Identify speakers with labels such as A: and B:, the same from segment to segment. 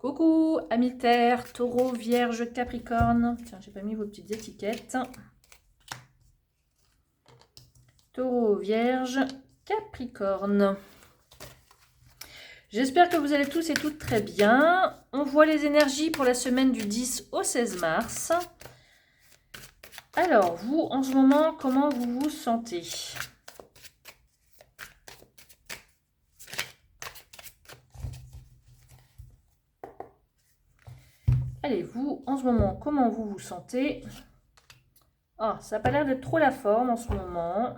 A: Coucou, amis Terre, Taureau, Vierge, Capricorne. Tiens, j'ai pas mis vos petites étiquettes. Taureau, Vierge, Capricorne. J'espère que vous allez tous et toutes très bien. On voit les énergies pour la semaine du 10 au 16 mars. Alors, vous, en ce moment, comment vous vous sentez ? Allez, vous, en ce moment, comment vous vous sentez ? Ah, ça n'a pas l'air d'être trop la forme en ce moment.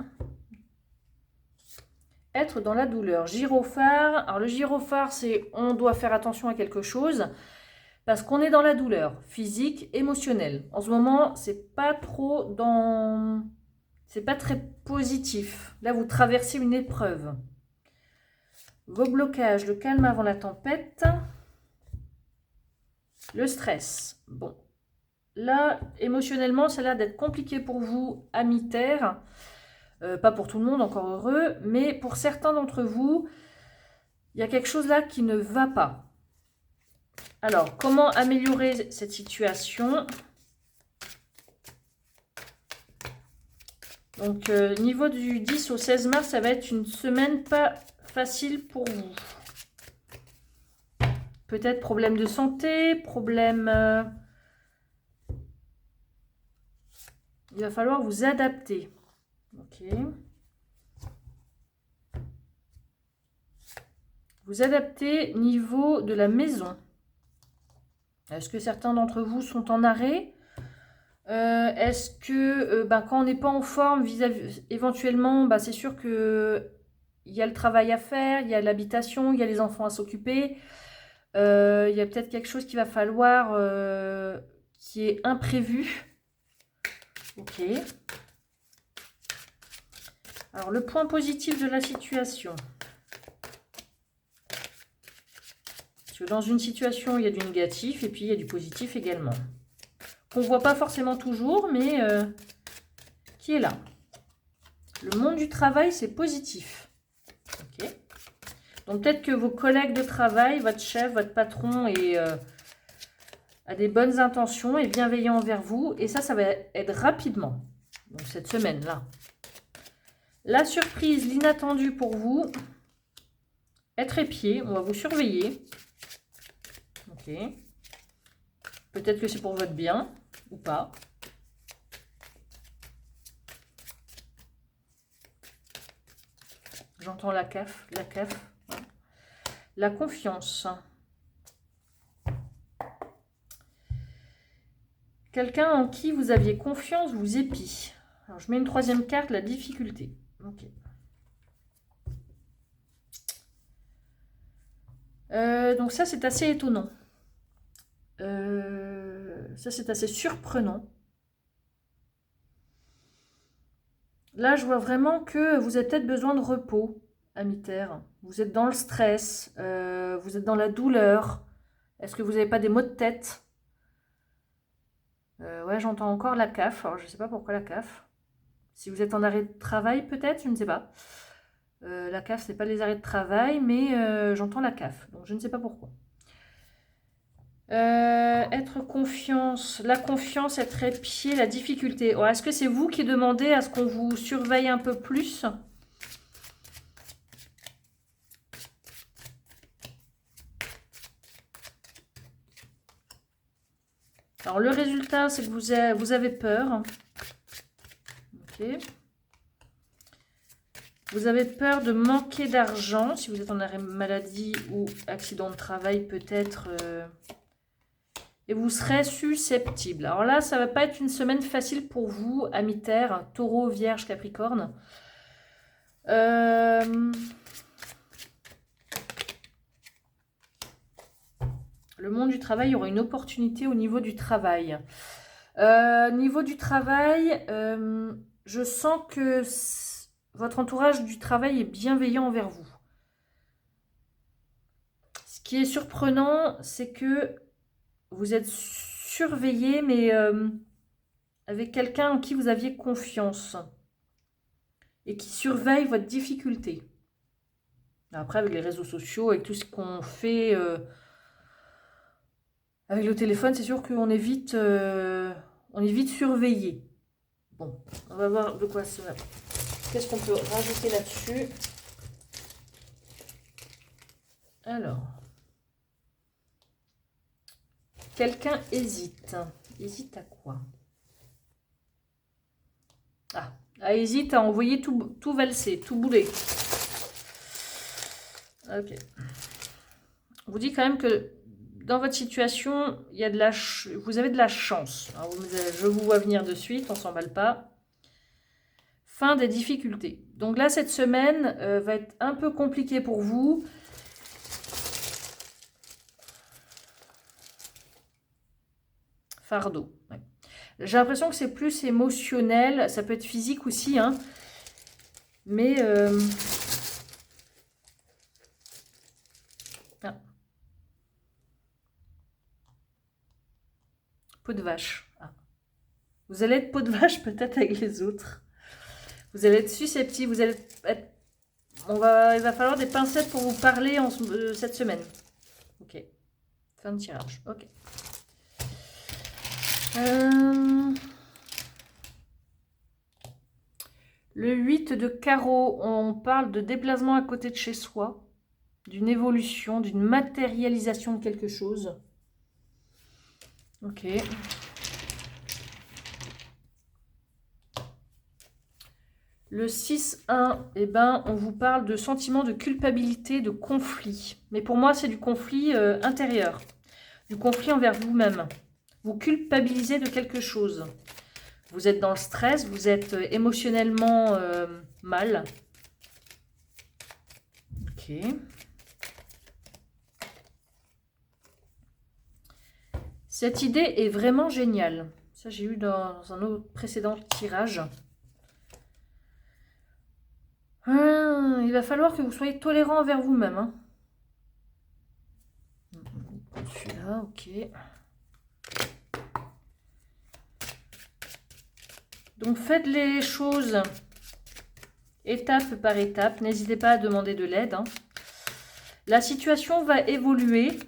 A: Être dans la douleur. Gyrophare. Alors, le gyrophare, c'est on doit faire attention à quelque chose parce qu'on est dans la douleur physique, émotionnelle. En ce moment, c'est pas trop dans... C'est pas très positif. Là, vous traversez une épreuve. Vos blocages, le calme avant la tempête. Le stress. Bon. Là, émotionnellement, ça a l'air d'être compliqué pour vous, amis Terre. Pas pour tout le monde, encore heureux. Mais pour certains d'entre vous, il y a quelque chose là qui ne va pas. Alors, comment améliorer cette situation ? Donc, niveau du 10 au 16 mars, ça va être une semaine pas facile pour vous. Peut-être problème de santé, problème... il va falloir vous adapter. Ok. Vous adapter niveau de la maison. Est-ce que certains d'entre vous sont en arrêt ? Est-ce que quand on n'est pas en forme, éventuellement, c'est sûr que il y a le travail à faire, il y a l'habitation, il y a les enfants à s'occuper. Il y a peut-être quelque chose qu'il va falloir qui est imprévu. Ok. Alors, le point positif de la situation. Parce que dans une situation, il y a du négatif et puis il y a du positif également. Qu'on ne voit pas forcément toujours, mais qui est là. Le monde du travail, c'est positif. Ok. Donc peut-être que vos collègues de travail, votre chef, votre patron a des bonnes intentions et bienveillant envers vous. Et ça va être rapidement. Donc cette semaine-là. La surprise, l'inattendu pour vous. Être épié, on va vous surveiller. Ok. Peut-être que c'est pour votre bien ou pas. J'entends la CAF, la CAF. La confiance. Quelqu'un en qui vous aviez confiance vous épie. Alors, je mets une troisième carte, la difficulté. Ok. Donc ça, c'est assez étonnant. Ça, c'est assez surprenant. Là, je vois vraiment que vous avez peut-être besoin de repos, amis Terre. Vous êtes dans le stress, vous êtes dans la douleur. Est-ce que vous n'avez pas des maux de tête ? Ouais, j'entends encore la CAF. Alors, je ne sais pas pourquoi la CAF. Si vous êtes en arrêt de travail, peut-être, je ne sais pas. La CAF, ce n'est pas les arrêts de travail, mais j'entends la CAF. Donc, je ne sais pas pourquoi. Être confiance, la confiance, être épié, la difficulté. Oh, est-ce que c'est vous qui demandez à ce qu'on vous surveille un peu plus ? Alors, le résultat, c'est que vous avez peur. Ok. Vous avez peur de manquer d'argent, si vous êtes en arrêt maladie ou accident de travail, peut-être. Et vous serez susceptible. Alors là, ça ne va pas être une semaine facile pour vous, amis Terre, Taureau, Vierge, Capricorne. Le monde du travail, il y aura une opportunité au niveau du travail. Niveau du travail, je sens que votre entourage du travail est bienveillant envers vous. Ce qui est surprenant, c'est que vous êtes surveillé, mais avec quelqu'un en qui vous aviez confiance et qui surveille votre difficulté. Après, avec les réseaux sociaux, avec tout ce qu'on fait Avec le téléphone, c'est sûr qu'on est vite surveillé. Bon, on va voir de quoi ça. Qu'est-ce qu'on peut rajouter là-dessus? Alors, quelqu'un hésite. Hésite à quoi? Hésite à envoyer tout valser, tout bouler. Ok. On vous dit quand même que dans votre situation, il y a vous avez de la chance. Alors, je vous vois venir de suite, on ne s'emballe pas. Fin des difficultés. Donc là, cette semaine va être un peu compliquée pour vous. Fardeau. Ouais. J'ai l'impression que c'est plus émotionnel. Ça peut être physique aussi. Hein. Mais... Peau de vache. Vous allez être peau de vache peut-être avec les autres. Vous allez être susceptible. Vous allez être... il va falloir des pincettes pour vous parler cette semaine. Ok. Fin de tirage. Ok. Le 8 de carreau, on parle de déplacement à côté de chez soi, d'une évolution, d'une matérialisation de quelque chose. Ok. Le 6-1, eh ben, on vous parle de sentiment de culpabilité, de conflit. Mais pour moi, c'est du conflit intérieur, du conflit envers vous-même. Vous culpabilisez de quelque chose. Vous êtes dans le stress, vous êtes émotionnellement mal. Ok. Cette idée est vraiment géniale. Ça, j'ai eu dans un autre précédent tirage. Il va falloir que vous soyez tolérant envers vous-même. Hein. Celui-là, ok. Donc, faites les choses étape par étape. N'hésitez pas à demander de l'aide. Hein. La situation va évoluer.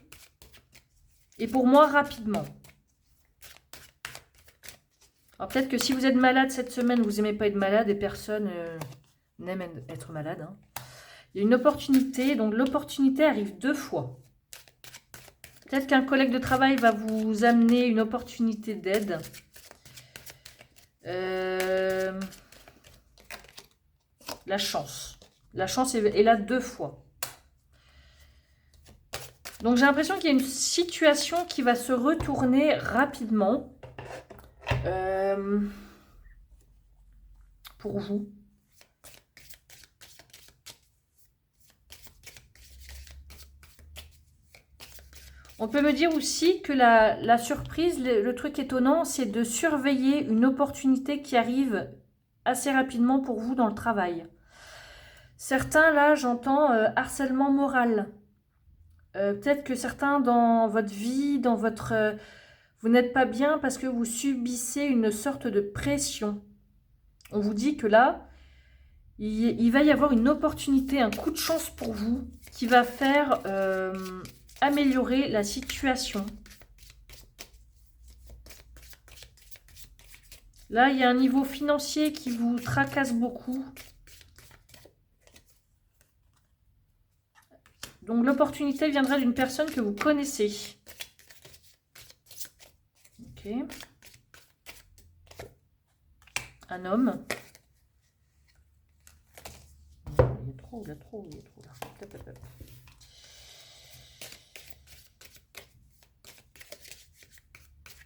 A: Et pour moi, rapidement. Alors, peut-être que si vous êtes malade cette semaine, vous n'aimez pas être malade et personne n'aime être malade. Hein. Il y a une opportunité. Donc, l'opportunité arrive 2 fois. Peut-être qu'un collègue de travail va vous amener une opportunité d'aide. La chance. La chance est là 2 fois. Donc j'ai l'impression qu'il y a une situation qui va se retourner rapidement pour vous. On peut me dire aussi que la surprise, le truc étonnant, c'est de surveiller une opportunité qui arrive assez rapidement pour vous dans le travail. Certains, là, j'entends harcèlement moral. Peut-être que certains dans votre vie, vous n'êtes pas bien parce que vous subissez une sorte de pression. On vous dit que là, il va y avoir une opportunité, un coup de chance pour vous qui va faire améliorer la situation. Là, il y a un niveau financier qui vous tracasse beaucoup. Donc, l'opportunité viendra d'une personne que vous connaissez. Ok. Un homme. Il y a trop là. Hop, hop, hop.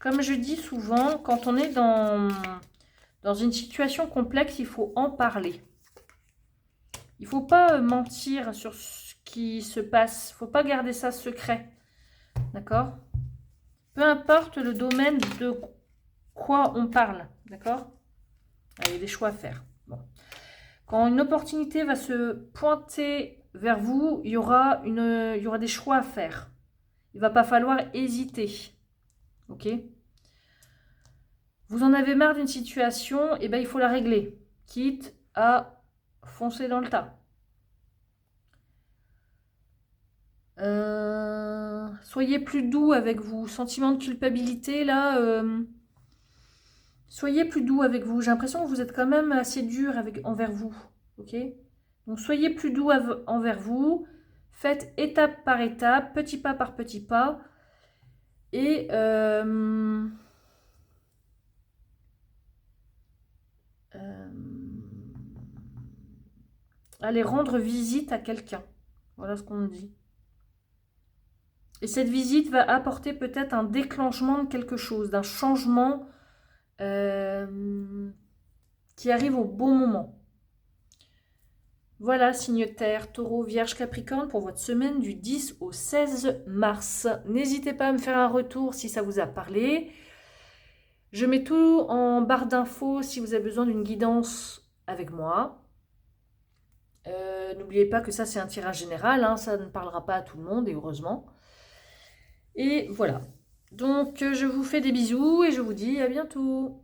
A: Comme je dis souvent, quand on est dans une situation complexe, il faut en parler. Il ne faut pas mentir sur ce qui se passe. Il ne faut pas garder ça secret. D'accord? Peu importe le domaine de quoi on parle. D'accord? Il y a des choix à faire. Bon. Quand une opportunité va se pointer vers vous, il y aura des choix à faire. Il ne va pas falloir hésiter. Ok? Vous en avez marre d'une situation, et ben il faut la régler. Quitte à foncer dans le tas. Soyez plus doux avec vous. Sentiment de culpabilité, là. Soyez plus doux avec vous. J'ai l'impression que vous êtes quand même assez dur envers vous. Ok? Donc, soyez plus doux envers vous. Faites étape par étape, petit pas par petit pas. Et allez rendre visite à quelqu'un. Voilà ce qu'on dit. Et cette visite va apporter peut-être un déclenchement de quelque chose, d'un changement qui arrive au bon moment. Voilà, signe Terre, Taureau, Vierge, Capricorne pour votre semaine du 10 au 16 mars. N'hésitez pas à me faire un retour si ça vous a parlé. Je mets tout en barre d'infos si vous avez besoin d'une guidance avec moi. N'oubliez pas que ça c'est un tirage général, hein, ça ne parlera pas à tout le monde et heureusement. Et voilà. Donc je vous fais des bisous et je vous dis à bientôt.